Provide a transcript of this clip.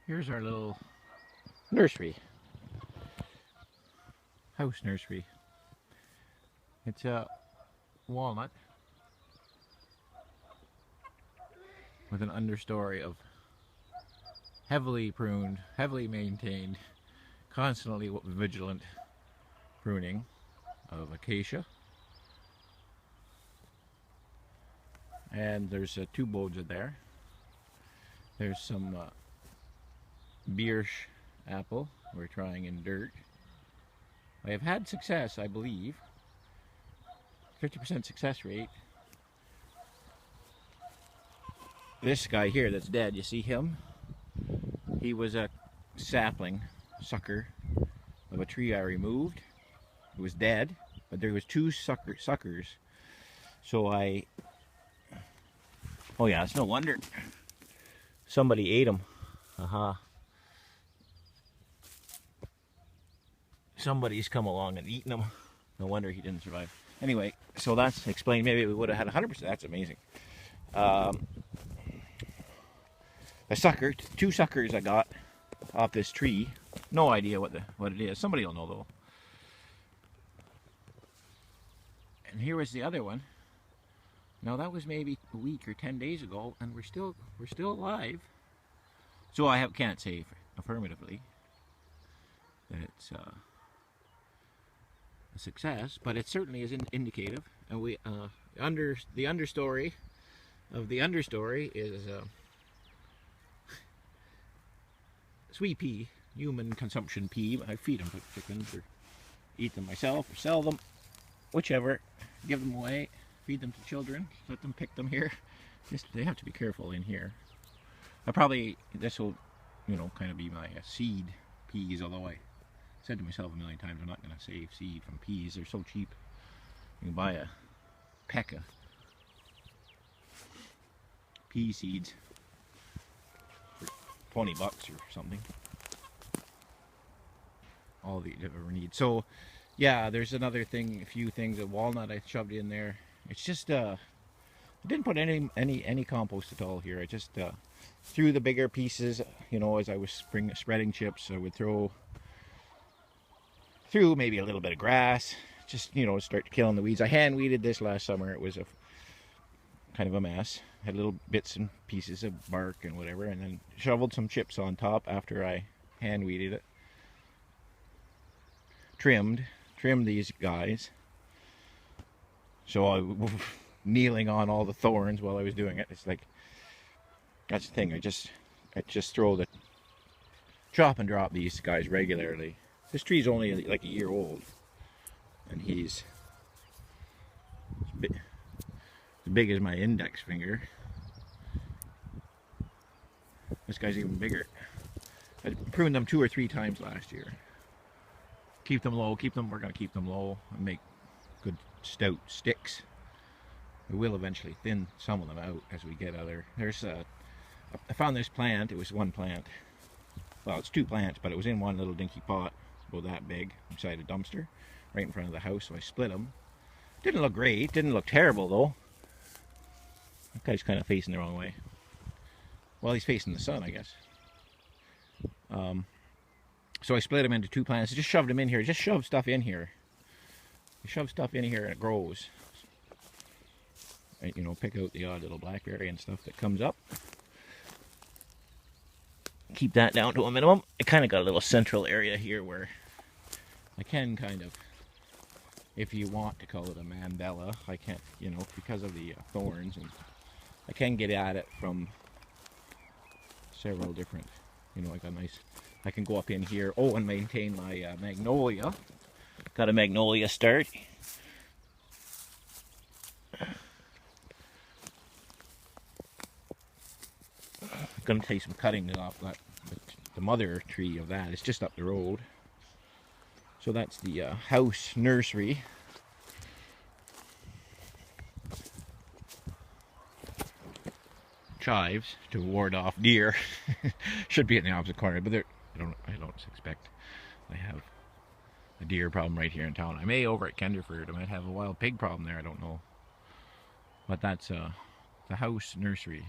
Here's our little nursery. House nursery. It's a walnut with an understory of heavily pruned, heavily maintained, constantly vigilant pruning of acacia. And there's two bodes in there. There's some Biersch apple we're trying in dirt. I have had success, I believe. 50% success rate. This guy here that's dead, you see him? He was a sapling sucker of a tree I removed. It was dead, but there was two suckers. So I... Oh yeah, it's no wonder somebody ate them. Somebody's come along and eaten them. No wonder he didn't survive. Anyway, so that's explained. Maybe we would have had 100%. That's amazing. A sucker, two suckers I got off this tree. No idea what it is. Somebody will know though. And here was the other one. Now that was maybe a week or 10 days ago, and we're still alive. So I can't say affirmatively that it's a success, but it certainly is indicative. And we the understory of the understory is sweet pea, human consumption pea. I feed them to chickens or eat them myself or sell them, whichever. Give them away. Feed them to children, let them pick them here. They have to be careful in here. This will, kind of be my seed peas, although I said to myself a million times, I'm not going to save seed from peas. They're so cheap. You can buy a peck of pea seeds for 20 bucks or something. All that you ever need. So, yeah, there's another thing, a few things. A walnut I shoved in there. It's just I didn't put any compost at all here. I just threw the bigger pieces, as I was spreading chips. I would throw maybe a little bit of grass, just start killing the weeds. I hand weeded this last summer. It was a kind of a mess. Had little bits and pieces of bark and whatever, and then shoveled some chips on top after I hand weeded it. Trimmed these guys. So I was kneeling on all the thorns while I was doing it. It's like, that's the thing. I just chop and drop these guys regularly. This tree's only like a year old, and he's as big as my index finger. This guy's even bigger. I pruned them 2 or 3 times last year. Keep them low. We're gonna keep them low and make good stout sticks. We will eventually thin some of them out as we get other. I found this plant. It was one plant. Well, it's 2 plants, but it was in one little dinky pot, about that big, beside a dumpster, right in front of the house. So I split them. Didn't look great. Didn't look terrible though. That guy's kind of facing the wrong way. Well, he's facing the sun, I guess. So I split them into 2 plants. I just shoved them in here. Just shove stuff in here. You shove stuff in here and it grows. Pick out the odd little blackberry and stuff that comes up. Keep that down to a minimum. I kind of got a little central area here where I can kind of, if you want to call it a mandala, I can't, because of the thorns, and I can get at it from several different, like a nice, I can go up in here, and maintain my magnolia. Got a magnolia start. I'm going to take some cuttings off the mother tree of that. It's just up the road. So that's the house nursery. Chives to ward off deer. Should be in the opposite corner, but I don't expect I have a deer problem right here in town. I may over at Kenderford. I might have a wild pig problem there. I don't know. But that's the house nursery.